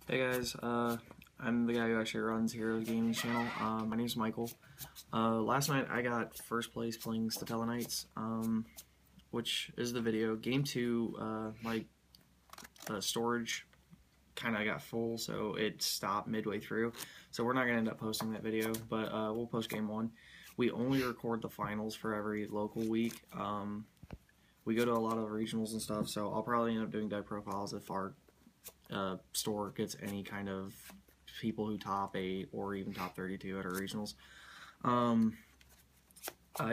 Hey guys, I'm the guy who actually runs Heroes Gaming channel. My name's Michael. Last night I got first place playing the tellarknights, which is the video. Game 2, my storage kind of got full, so it stopped midway through. So we're not going to end up posting that video, but we'll post Game 1. We only record the finals for every local week. We go to a lot of regionals and stuff, so I'll probably end up doing dev profiles if our store gets any kind of people who top 8 or even top 32 at our regionals. I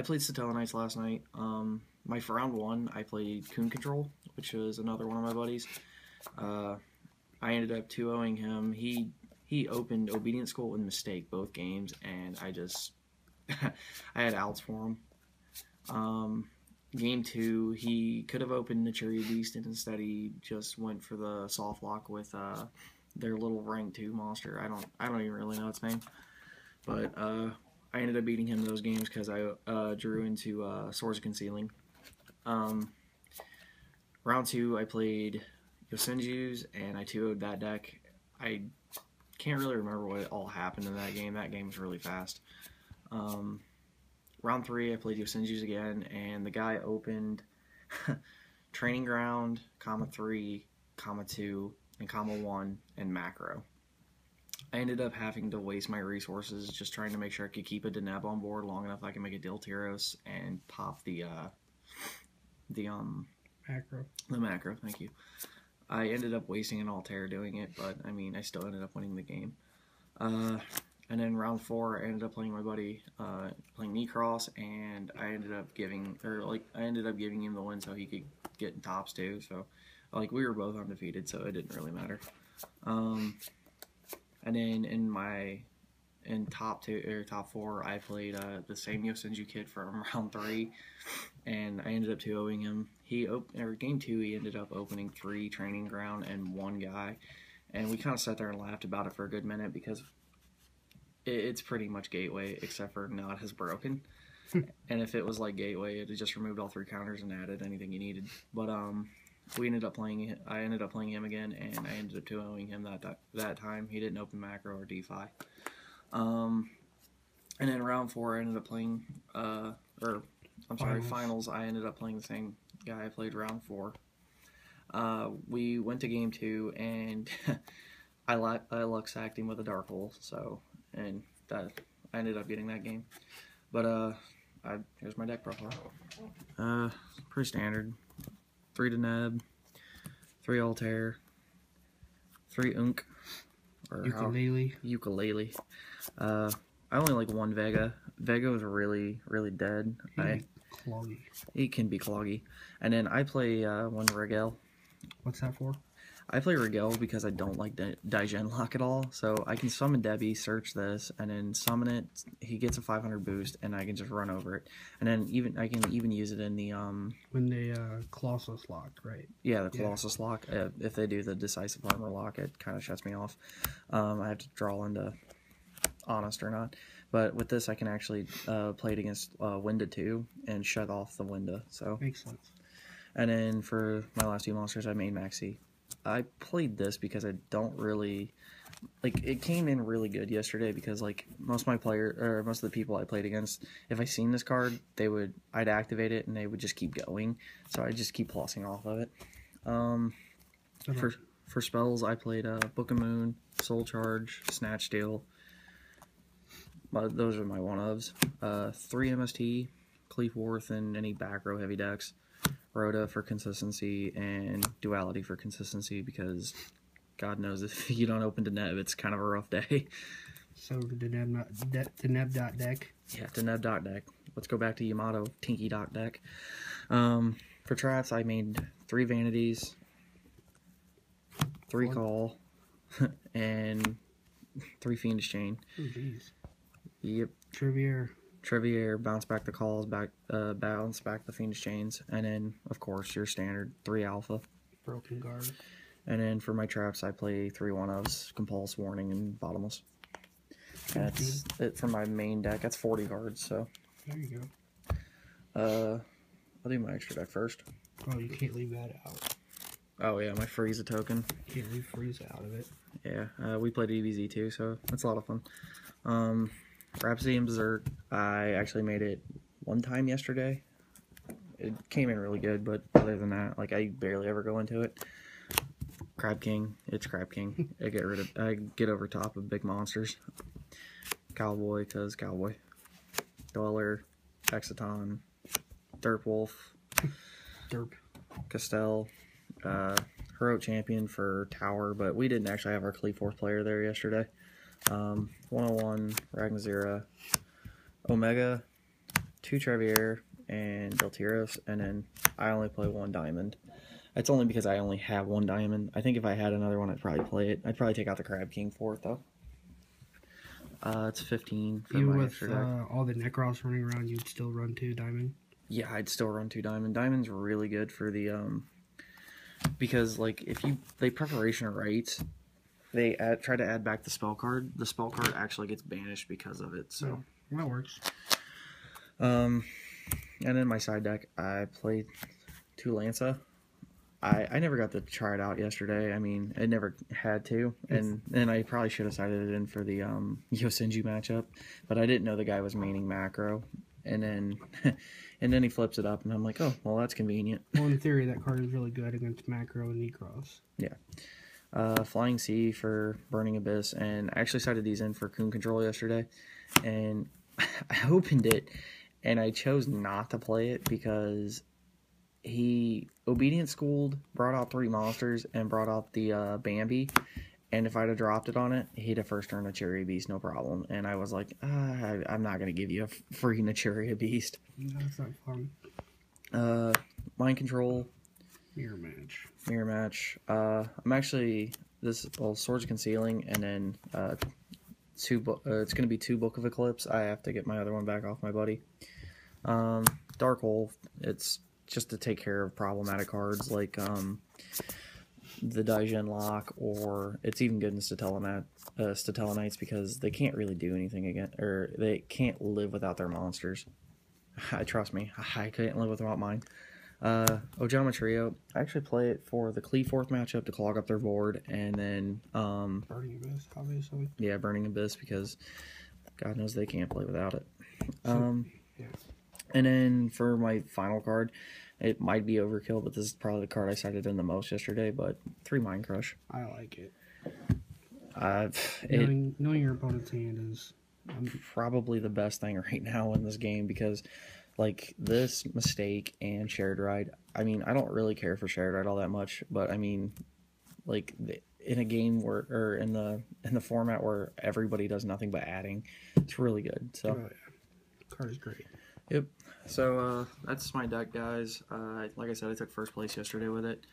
played tellarknights last night. For round 1, I played Coon Control, which was another one of my buddies. I ended up 2-0ing him. He opened Obedience School with mistake both games, and I just I had outs for him. Game 2, he could have opened the Cherry Beast, and instead he just went for the soft lock with their little rank 2 monster. I don't even really know its name, but I ended up beating him in those games because I drew into Swords of Concealing. Round 2, I played Yosenju's, and I 2-0'd that deck. I can't really remember what all happened in that game. That game was really fast. Round 3, I played Yosenju's again, and the guy opened Training Ground, Comma 3, Comma 2, and Comma 1, and Macro. I ended up having to waste my resources just trying to make sure I could keep a Deneb on board long enough I can make a Dilteros and pop the macro, thank you. I ended up wasting an Altair doing it, but I mean, I still ended up winning the game. And then round 4, I ended up playing my buddy, playing Necross, and I ended up giving him the win so he could get in tops too. So, like, we were both undefeated, so it didn't really matter. And then in top 4, I played the same Yosenju kid from round 3, and I ended up 2-0ing him. Game 2, he ended up opening 3 Training Ground and 1 guy, and we kind of sat there and laughed about it for a good minute because it's pretty much Gateway, except for Not Has Broken. And if it was like Gateway, it just removed all 3 counters and added anything you needed. But I ended up playing him again, and I ended up 2-0ing him that time. He didn't open macro or DeFi. And then round 4, I ended up playing finals. I ended up playing the same guy I played round 4. We went to game 2, and I luck sacked him with a Dark Hole, and I ended up getting that game. But here's my deck profile. Pretty standard. 3 Deneb, 3 Altair, 3 Unk, or Ukulele. I only like 1 Vega. Vega was really, really dead. Cloggy. He can be cloggy. And then I play 1 Regel. What's that for? I play Regel because I don't like Daigen Lock at all. So I can summon Debbie, search this, and then summon it. He gets a 500 boost, and I can just run over it. And then I can even use it in the when they Colossus lock, right? Yeah, the Colossus lock. If they do the Decisive Armor lock, it kind of shuts me off. I have to draw into Honest or not. But with this, I can actually play it against Winda 2 and shut off the Winda. So makes sense. And then for my last 2 monsters, I made Maxi. I played this because I don't really like. It came in really good yesterday because like most of the people I played against, if I seen this card, I'd activate it and they would just keep going. So I just keep flossing off of it. For spells, I played Book of Moon, Soul Charge, Snatch Steal. Those are my one-ofs. 3 MST, Cleefworth, and any back row heavy decks. Rhoda for consistency, and Duality for consistency, because God knows if you don't open Deneb, it's kind of a rough day. So Deneb.deck? Yeah, Deneb.deck. Let's go back to Yamato, Tinky.deck. For traps, I made 3 Vanities, 3 Call, and 3 Fiendish Chain. Oh, jeez. Yep. Trivier, bounce back the calls, bounce back the Fiendish Chains, and then, of course, your standard 3 Alpha. Broken Guard. And then for my traps, I play 3 one-ofs, Compulse, Warning, and Bottomless. That's it for my main deck. That's 40 cards, so. There you go. I'll do my extra deck first. Oh, you can't leave that out. Oh, yeah, my Frieza token. You can't leave Frieza out of it. Yeah, we played EBZ too, so it's a lot of fun. Rhapsody and Berserk, I actually made it one time yesterday. It came in really good, but other than that, like, I barely ever go into it. Crab King, it's Crab King. I get over top of big monsters. Cowboy, cause Cowboy. Dweller, Exciton, Derp Wolf, Derp. Castell, Heroic Champion for Tower, but we didn't actually have our Clee 4th player there yesterday. 101, Ragnazira, Omega, 2 Trevier, and Deltiros, and then I only play 1 diamond. It's only because I only have 1 diamond. I think if I had another one, I'd probably play it. I'd probably take out the Crab King for it, though. It's 15 for Even my with extra deck. all the Necros running around, you'd still run 2 diamond? Yeah, I'd still run 2 diamond. Diamond's really good for the, because, like, if they preparation rights, they try to add back the spell card. The spell card actually gets banished because of it, so. Yeah, that works. And in my side deck, I played 2 Lanza. I never got to try it out yesterday. I mean, I never had to, and I probably should have sided it in for the Yosenju matchup, but I didn't know the guy was maining macro, and then he flips it up, and I'm like, oh, well, that's convenient. Well, in theory, that card is really good against macro and Necros. Yeah. Flying Sea for Burning Abyss, and I actually sided these in for Coon Control yesterday, and I opened it, and I chose not to play it because he Obedient Schooled, brought out 3 monsters, and brought out the Bambi, and if I'd have dropped it on it, he'd have first turned Naturia Beast, no problem, and I was like, I'm not going to give you a free Naturia Beast. No, that's not fun. Mind Control. Mirror match. Mirror match. I'm actually, Swords Concealing, and then it's going to be 2 Book of Eclipse. I have to get my other one back off my buddy. Dark Hole, it's just to take care of problematic cards like the Daijin Lock, or it's even good in Statella because they can't really do anything again, or they can't live without their monsters. Trust me, I couldn't live without mine. Ojama Trio, I actually play it for the Clee 4th matchup to clog up their board, and then Burning Abyss, obviously. Yeah, Burning Abyss, because God knows they can't play without it. Yeah. And then for my final card, it might be overkill, but this is probably the card I sided in the most yesterday, but 3 Mind Crush. I like it. Knowing your opponent's hand is probably the best thing right now in this game, because like this Mistake and Shared Ride, I mean, I don't really care for Shared Ride all that much, but I mean, like in a game where, or in the format where everybody does nothing but adding, it's really good. So card is great. Yep. So that's my deck, guys. Like I said, I took first place yesterday with it.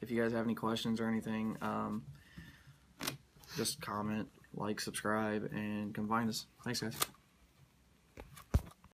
If you guys have any questions or anything, just comment, like, subscribe, and come find us. Thanks, guys.